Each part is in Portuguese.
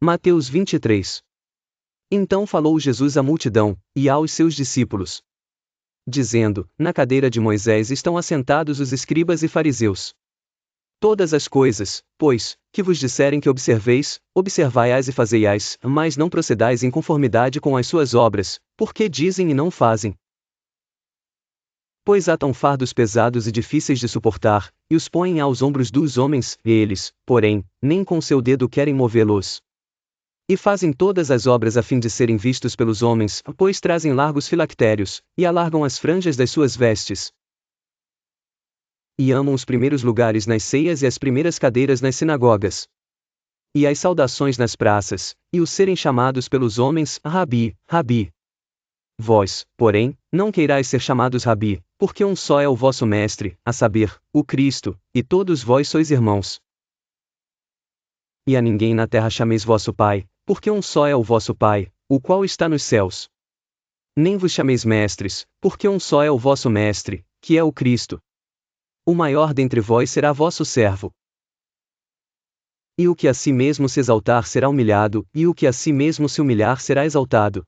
Mateus 23. Então falou Jesus à multidão, e aos seus discípulos, dizendo: Na cadeira de Moisés estão assentados os escribas e fariseus. Todas as coisas, pois, que vos disserem que observeis, observai-as e fazei-as, mas não procedais em conformidade com as suas obras, porque dizem e não fazem. Pois atam fardos pesados e difíceis de suportar, e os põem aos ombros dos homens, e eles, porém, nem com seu dedo querem movê-los. E fazem todas as obras a fim de serem vistos pelos homens, pois trazem largos filactérios, e alargam as franjas das suas vestes. E amam os primeiros lugares nas ceias e as primeiras cadeiras nas sinagogas. E as saudações nas praças, e os serem chamados pelos homens, Rabi, Rabi. Vós, porém, não queirais ser chamados Rabi, porque um só é o vosso mestre, a saber, o Cristo, e todos vós sois irmãos. E a ninguém na terra chameis vosso Pai, porque um só é o vosso Pai, o qual está nos céus. Nem vos chameis mestres, porque um só é o vosso Mestre, que é o Cristo. O maior dentre vós será vosso servo. E o que a si mesmo se exaltar será humilhado, e o que a si mesmo se humilhar será exaltado.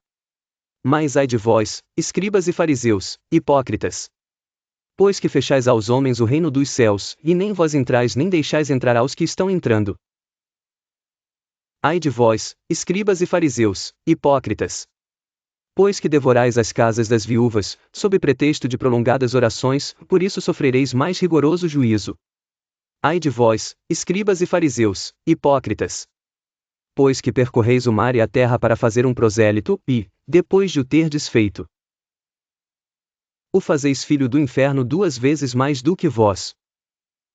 Mas ai de vós, escribas e fariseus, hipócritas! Pois que fechais aos homens o reino dos céus, e nem vós entrais nem deixais entrar aos que estão entrando. Ai de vós, escribas e fariseus, hipócritas! Pois que devorais as casas das viúvas, sob pretexto de prolongadas orações, por isso sofrereis mais rigoroso juízo. Ai de vós, escribas e fariseus, hipócritas! Pois que percorreis o mar e a terra para fazer um prosélito, e, depois de o terdes feito, o fazeis filho do inferno 2 vezes mais do que vós.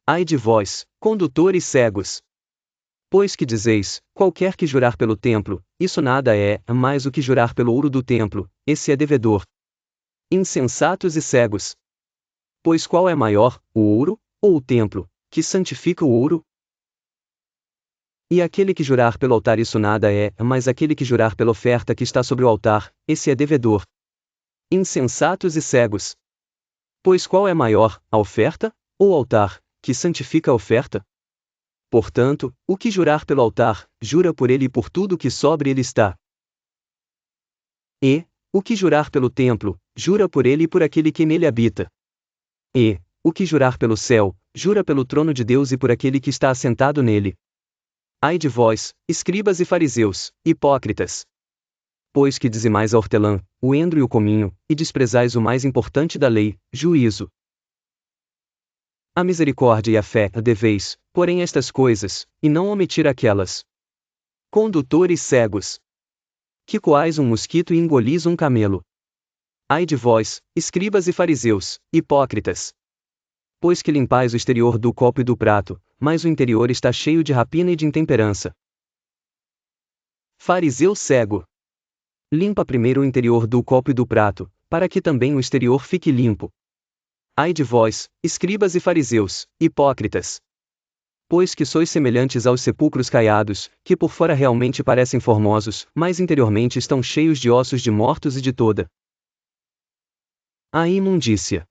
Ai de vós, condutores cegos! Pois que dizeis, qualquer que jurar pelo templo, isso nada é, mas o que jurar pelo ouro do templo, esse é devedor. Insensatos e cegos! Pois qual é maior, o ouro, ou o templo, que santifica o ouro? E aquele que jurar pelo altar isso nada é, mas aquele que jurar pela oferta que está sobre o altar, esse é devedor. Insensatos e cegos! Pois qual é maior, a oferta, ou o altar, que santifica a oferta? Portanto, o que jurar pelo altar, jura por ele e por tudo que sobre ele está. E, o que jurar pelo templo, jura por ele e por aquele que nele habita. E, o que jurar pelo céu, jura pelo trono de Deus e por aquele que está assentado nele. Ai de vós, escribas e fariseus, hipócritas! Pois que dizimais a hortelã, o endro e o cominho, e desprezais o mais importante da lei, juízo. A misericórdia e a fé deveis, porém estas coisas, e não omitir aquelas. Condutores cegos! Que coais um mosquito e engolis um camelo. Ai de vós, escribas e fariseus, hipócritas! Pois que limpais o exterior do copo e do prato, mas o interior está cheio de rapina e de intemperança. Fariseu cego! Limpa primeiro o interior do copo e do prato, para que também o exterior fique limpo. Ai de vós, escribas e fariseus, hipócritas! Pois que sois semelhantes aos sepulcros caiados, que por fora realmente parecem formosos, mas interiormente estão cheios de ossos de mortos e de toda a imundícia.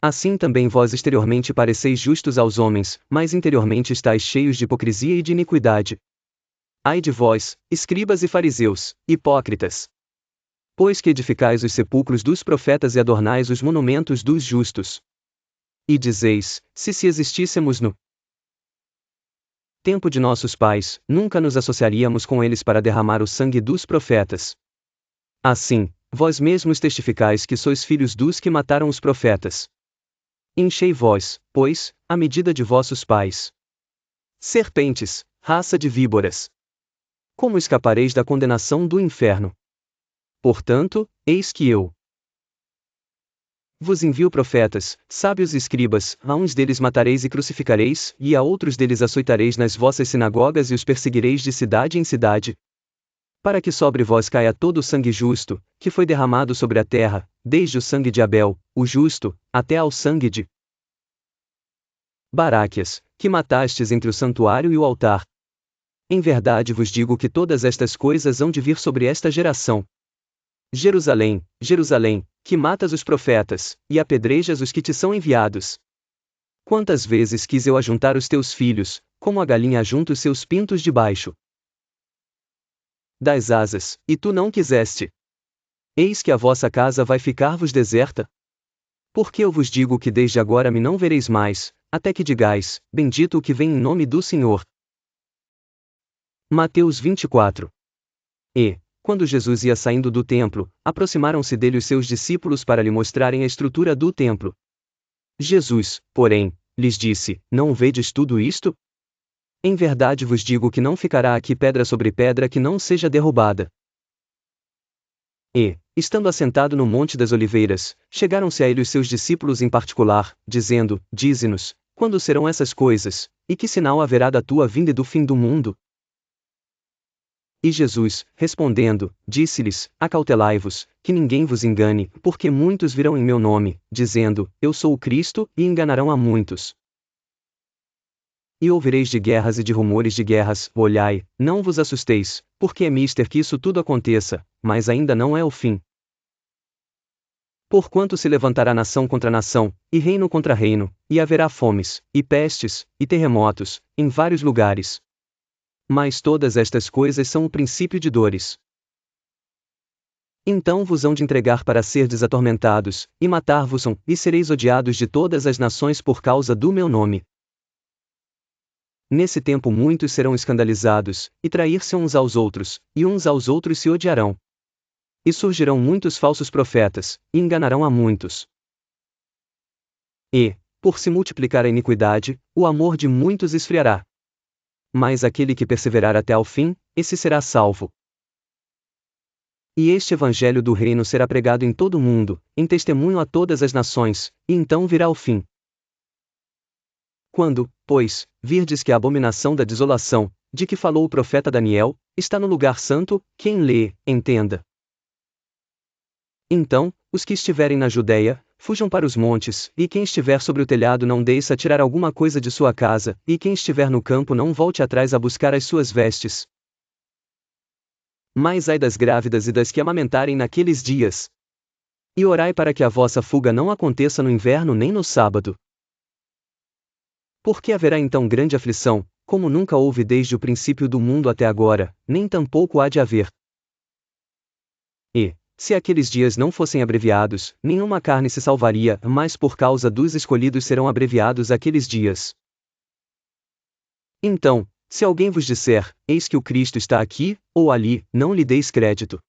Assim também vós exteriormente pareceis justos aos homens, mas interiormente estáis cheios de hipocrisia e de iniquidade. Ai de vós, escribas e fariseus, hipócritas! Pois que edificais os sepulcros dos profetas e adornais os monumentos dos justos. E dizeis, se existíssemos no tempo de nossos pais, nunca nos associaríamos com eles para derramar o sangue dos profetas. Assim, vós mesmos testificais que sois filhos dos que mataram os profetas. Enchei vós, pois, a medida de vossos pais. Serpentes, raça de víboras! Como escapareis da condenação do inferno? Portanto, eis que eu vos envio profetas, sábios e escribas, a uns deles matareis e crucificareis, e a outros deles açoitareis nas vossas sinagogas e os perseguireis de cidade em cidade. Para que sobre vós caia todo o sangue justo, que foi derramado sobre a terra, desde o sangue de Abel, o justo, até ao sangue de Baraquias, que matastes entre o santuário e o altar. Em verdade vos digo que todas estas coisas hão de vir sobre esta geração. Jerusalém, Jerusalém, que matas os profetas, e apedrejas os que te são enviados. Quantas vezes quis eu ajuntar os teus filhos, como a galinha ajunta os seus pintos debaixo das asas, e tu não quiseste. Eis que a vossa casa vai ficar-vos deserta? Porque eu vos digo que desde agora me não vereis mais, até que digais, bendito o que vem em nome do Senhor. Mateus 24. E, quando Jesus ia saindo do templo, aproximaram-se dele os seus discípulos para lhe mostrarem a estrutura do templo. Jesus, porém, lhes disse: Não vedes tudo isto? Em verdade vos digo que não ficará aqui pedra sobre pedra que não seja derrubada. E, estando assentado no Monte das Oliveiras, chegaram-se a ele os seus discípulos em particular, dizendo: Dize-nos, quando serão essas coisas, e que sinal haverá da tua vinda e do fim do mundo? E Jesus, respondendo, disse-lhes: Acautelai-vos, que ninguém vos engane, porque muitos virão em meu nome, dizendo: Eu sou o Cristo, e enganarão a muitos. E ouvireis de guerras e de rumores de guerras, olhai, não vos assusteis, porque é mister que isso tudo aconteça, mas ainda não é o fim. Porquanto se levantará nação contra nação, e reino contra reino, e haverá fomes, e pestes, e terremotos, em vários lugares. Mas todas estas coisas são o princípio de dores. Então vos hão de entregar para serdes atormentados, e matar-vos-ão, e sereis odiados de todas as nações por causa do meu nome. Nesse tempo muitos serão escandalizados, e trair-se uns aos outros, e uns aos outros se odiarão. E surgirão muitos falsos profetas, e enganarão a muitos. E, por se multiplicar a iniquidade, o amor de muitos esfriará. Mas aquele que perseverar até ao fim, esse será salvo. E este evangelho do reino será pregado em todo o mundo, em testemunho a todas as nações, e então virá o fim. Quando, pois, virdes que a abominação da desolação, de que falou o profeta Daniel, está no lugar santo, quem lê, entenda. Então, os que estiverem na Judéia, fujam para os montes, e quem estiver sobre o telhado não deixe tirar alguma coisa de sua casa, e quem estiver no campo não volte atrás a buscar as suas vestes. Mas ai das grávidas e das que amamentarem naqueles dias. E orai para que a vossa fuga não aconteça no inverno nem no sábado. Porque haverá então grande aflição, como nunca houve desde o princípio do mundo até agora, nem tampouco há de haver. E, se aqueles dias não fossem abreviados, nenhuma carne se salvaria, mas por causa dos escolhidos serão abreviados aqueles dias. Então, se alguém vos disser, eis que o Cristo está aqui, ou ali, não lhe deis crédito.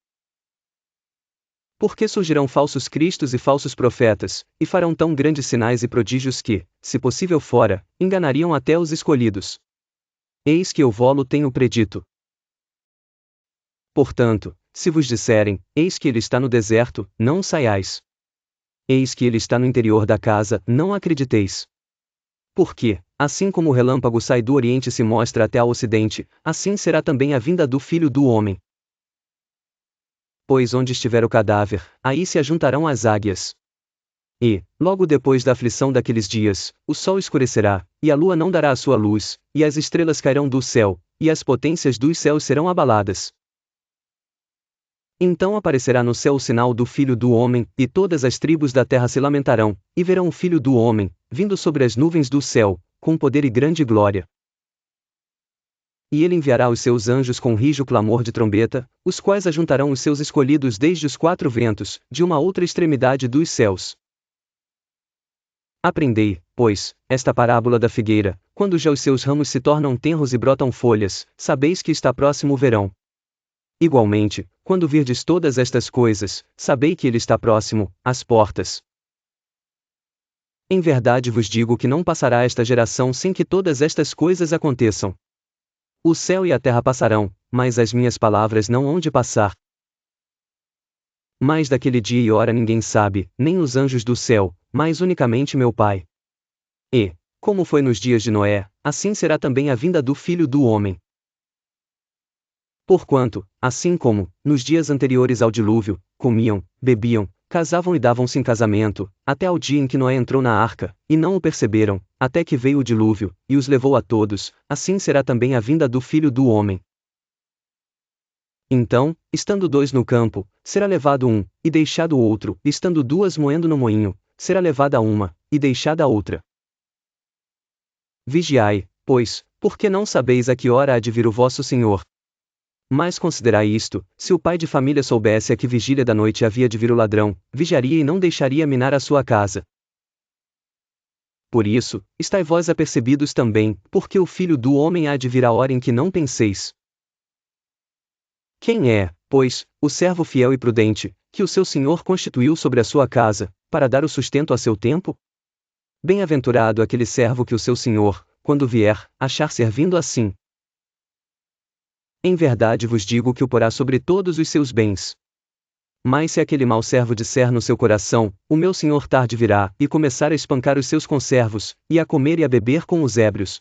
Porque surgirão falsos cristos e falsos profetas, e farão tão grandes sinais e prodígios que, se possível fora, enganariam até os escolhidos. Eis que eu vou-lo tenho predito. Portanto, se vos disserem, eis que ele está no deserto, não saiais. Eis que ele está no interior da casa, não acrediteis. Porque, assim como o relâmpago sai do oriente e se mostra até ao ocidente, assim será também a vinda do Filho do Homem. Pois onde estiver o cadáver, aí se ajuntarão as águias. E, logo depois da aflição daqueles dias, o sol escurecerá, e a lua não dará a sua luz, e as estrelas cairão do céu, e as potências dos céus serão abaladas. Então aparecerá no céu o sinal do Filho do Homem, e todas as tribos da terra se lamentarão, e verão o Filho do Homem, vindo sobre as nuvens do céu, com poder e grande glória. E ele enviará os seus anjos com rijo clamor de trombeta, os quais ajuntarão os seus escolhidos desde os quatro ventos, de uma outra extremidade dos céus. Aprendei, pois, esta parábola da figueira: quando já os seus ramos se tornam tenros e brotam folhas, sabeis que está próximo o verão. Igualmente, quando virdes todas estas coisas, sabei que ele está próximo, às portas. Em verdade vos digo que não passará esta geração sem que todas estas coisas aconteçam. O céu e a terra passarão, mas as minhas palavras não hão de passar. Mas daquele dia e hora ninguém sabe, nem os anjos do céu, mas unicamente meu Pai. E, como foi nos dias de Noé, assim será também a vinda do Filho do Homem. Porquanto, assim como, nos dias anteriores ao dilúvio, comiam, bebiam, casavam e davam-se em casamento, até ao dia em que Noé entrou na arca, e não o perceberam, até que veio o dilúvio, e os levou a todos, assim será também a vinda do Filho do Homem. Então, estando dois no campo, será levado um, e deixado o outro, estando duas moendo no moinho, será levada uma, e deixada a outra. Vigiai, pois, porque não sabeis a que hora há de vir o vosso Senhor. Mas considerai isto: se o pai de família soubesse a que vigília da noite havia de vir o ladrão, vigiaria e não deixaria minar a sua casa. Por isso, estai vós apercebidos também, porque o Filho do Homem há de vir a hora em que não penseis. Quem é, pois, o servo fiel e prudente, que o seu senhor constituiu sobre a sua casa, para dar o sustento a seu tempo? Bem-aventurado aquele servo que o seu senhor, quando vier, achar servindo assim. Em verdade vos digo que o porá sobre todos os seus bens. Mas se aquele mau servo disser no seu coração: o meu senhor tarde virá, e começar a espancar os seus conservos, e a comer e a beber com os ébrios,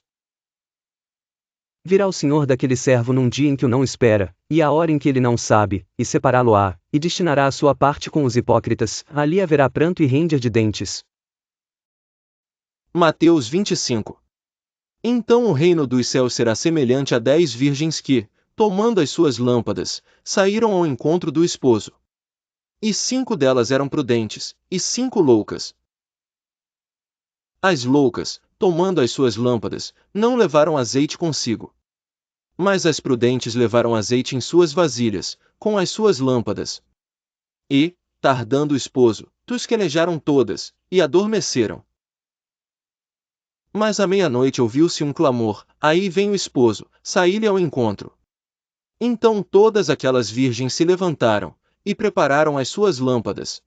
virá o senhor daquele servo num dia em que o não espera, e à hora em que ele não sabe, e separá-lo-á, e destinará a sua parte com os hipócritas, ali haverá pranto e ranger de dentes. Mateus 25. Então o reino dos céus será semelhante a 10 virgens que, tomando as suas lâmpadas, saíram ao encontro do esposo. E 5 delas eram prudentes, e 5 loucas. As loucas, tomando as suas lâmpadas, não levaram azeite consigo. Mas as prudentes levaram azeite em suas vasilhas, com as suas lâmpadas. E, tardando o esposo, tosquenejaram todas, e adormeceram. Mas à meia-noite ouviu-se um clamor: aí vem o esposo, saí-lhe ao encontro. Então todas aquelas virgens se levantaram, e prepararam as suas lâmpadas.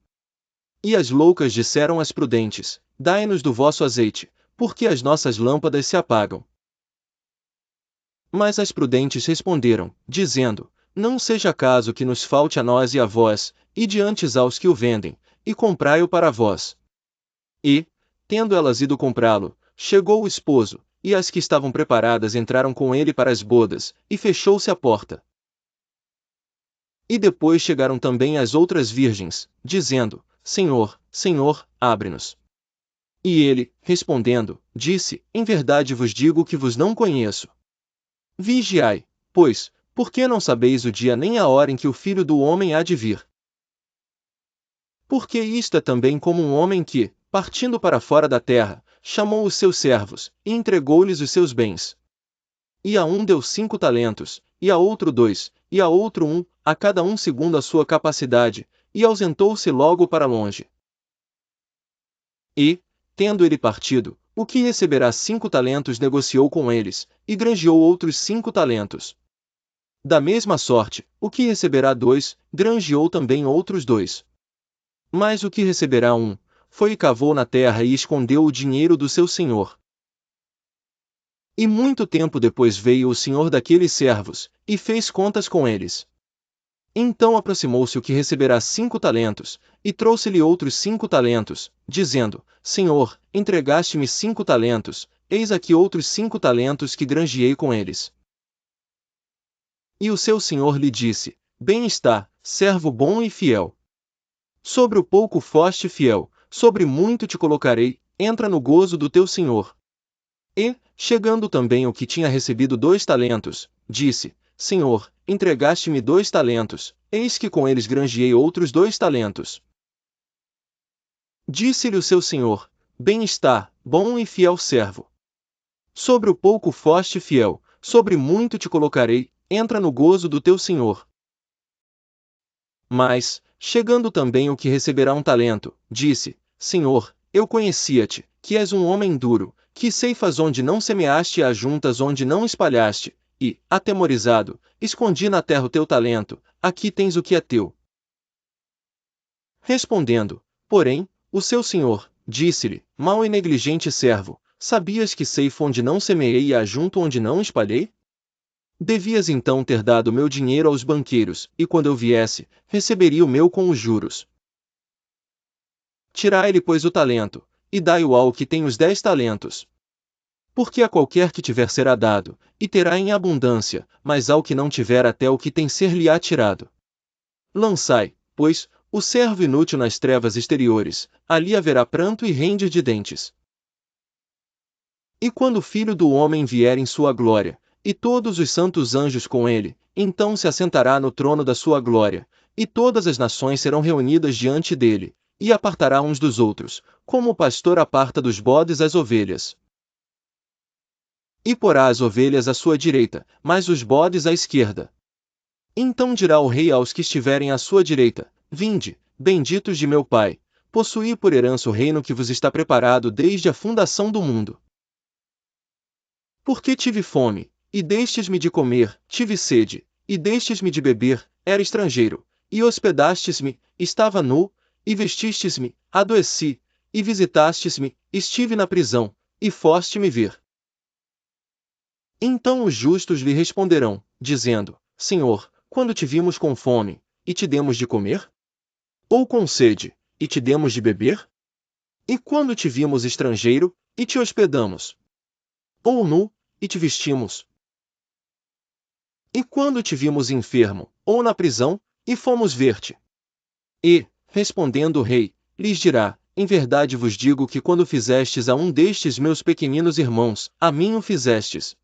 E as loucas disseram às prudentes: dai-nos do vosso azeite, porque as nossas lâmpadas se apagam. Mas as prudentes responderam, dizendo: não seja caso que nos falte a nós e a vós, e diante aos que o vendem, e comprai-o para vós. E, tendo elas ido comprá-lo, chegou o esposo, e as que estavam preparadas entraram com ele para as bodas, e fechou-se a porta. E depois chegaram também as outras virgens, dizendo: Senhor, Senhor, abre-nos. E ele, respondendo, disse: em verdade vos digo que vos não conheço. Vigiai, pois, porque não sabeis o dia nem a hora em que o Filho do Homem há de vir. Porque isto é também como um homem que, partindo para fora da terra, chamou os seus servos, e entregou-lhes os seus bens. E a um deu 5 talentos, e a outro 2, e a outro 1, a cada um segundo a sua capacidade, e ausentou-se logo para longe. E, tendo ele partido, o que receberá 5 talentos negociou com eles, e granjeou outros 5 talentos. Da mesma sorte, o que receberá 2, granjeou também outros 2. Mas o que receberá 1, foi e cavou na terra e escondeu o dinheiro do seu senhor. E muito tempo depois veio o senhor daqueles servos, e fez contas com eles. Então aproximou-se o que receberá 5 talentos, e trouxe-lhe outros 5 talentos, dizendo: Senhor, entregaste-me 5 talentos, eis aqui outros 5 talentos que granjeei com eles. E o seu senhor lhe disse: bem está, servo bom e fiel. Sobre o pouco foste fiel, sobre muito te colocarei, entra no gozo do teu senhor. E, chegando também o que tinha recebido 2 talentos, disse: Senhor, entregaste-me 2 talentos, eis que com eles granjeei outros 2 talentos. Disse-lhe o seu senhor: bem está, bom e fiel servo. Sobre o pouco foste fiel, sobre muito te colocarei, entra no gozo do teu senhor. Mas, chegando também o que receberá 1 talento, disse: Senhor, eu conhecia-te, que és um homem duro, que ceifas onde não semeaste e ajuntas onde não espalhaste, e, atemorizado, escondi na terra o teu talento, aqui tens o que é teu. Respondendo, porém, o seu senhor, disse-lhe: mau e negligente servo, sabias que ceifo onde não semeei e ajunto onde não espalhei? Devias então ter dado meu dinheiro aos banqueiros, e quando eu viesse, receberia o meu com os juros. Tirai-lhe, pois, o talento, e dai-o ao que tem os 10 talentos. Porque a qualquer que tiver será dado, e terá em abundância, mas ao que não tiver até o que tem ser-lhe-á tirado. Lançai, pois, o servo inútil nas trevas exteriores, ali haverá pranto e ranger de dentes. E quando o Filho do Homem vier em sua glória, e todos os santos anjos com ele, então se assentará no trono da sua glória, e todas as nações serão reunidas diante dele, e apartará uns dos outros, como o pastor aparta dos bodes as ovelhas. E porá as ovelhas à sua direita, mas os bodes à esquerda. Então dirá o rei aos que estiverem à sua direita: Vinde, benditos de meu Pai, possuí por herança o reino que vos está preparado desde a fundação do mundo. Porque tive fome, e destes-me de comer, tive sede, e destes-me de beber, era estrangeiro, e hospedastes-me, estava nu, e vestistes-me, adoeci, e visitastes-me, estive na prisão, e foste-me ver. Então os justos lhe responderão, dizendo: Senhor, quando te vimos com fome, e te demos de comer? Ou com sede, e te demos de beber? E quando te vimos estrangeiro, e te hospedamos? Ou nu, e te vestimos? E quando te vimos enfermo, ou na prisão, e fomos ver-te? E, respondendo o rei, lhes dirá: Em verdade vos digo que quando fizestes a um destes meus pequeninos irmãos, a mim o fizestes.